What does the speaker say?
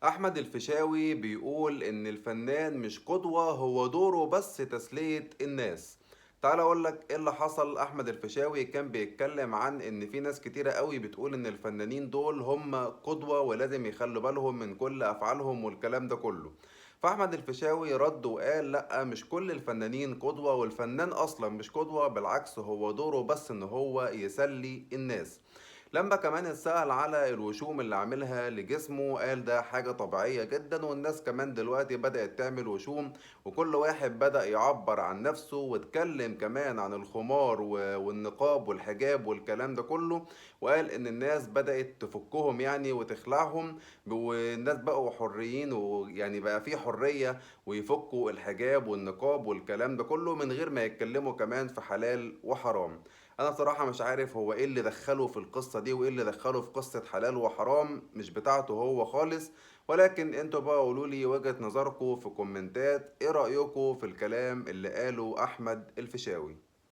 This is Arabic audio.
أحمد الفيشاوي بيقول إن الفنان مش قدوة، هو دوره بس تسلية الناس. تعال أقولك إيه اللي حصل. أحمد الفيشاوي كان بيتكلم عن إن في ناس كتيرة قوي بتقول إن الفنانين دول هم قدوة ولازم يخلوا بالهم من كل أفعالهم والكلام ده كله. فأحمد الفيشاوي رد وقال لأ، مش كل الفنانين قدوة، والفنان أصلا مش قدوة، بالعكس هو دوره بس إن هو يسلي الناس. لما كمان اتسأل على الوشوم اللي عاملها لجسمه قال ده حاجة طبيعية جدا، والناس كمان دلوقتي بدأت تعمل وشوم، وكل واحد بدأ يعبر عن نفسه، واتكلم كمان عن الخمار والنقاب والحجاب والكلام ده كله. وقال ان الناس بدأت تفكهم يعني وتخلعهم، والناس بقوا حريين، ويعني بقى في حرية ويفكوا الحجاب والنقاب والكلام ده كله من غير ما يتكلموا كمان في حلال وحرام. انا بصراحة مش عارف هو ايه اللي دخله في القصة دي وايه اللي دخله في قصة حلال وحرام، مش بتاعته هو خالص. ولكن انتوا بقى قولوا لي وجهة نظركم في كومنتات، ايه رأيكم في الكلام اللي قاله احمد الفيشاوي؟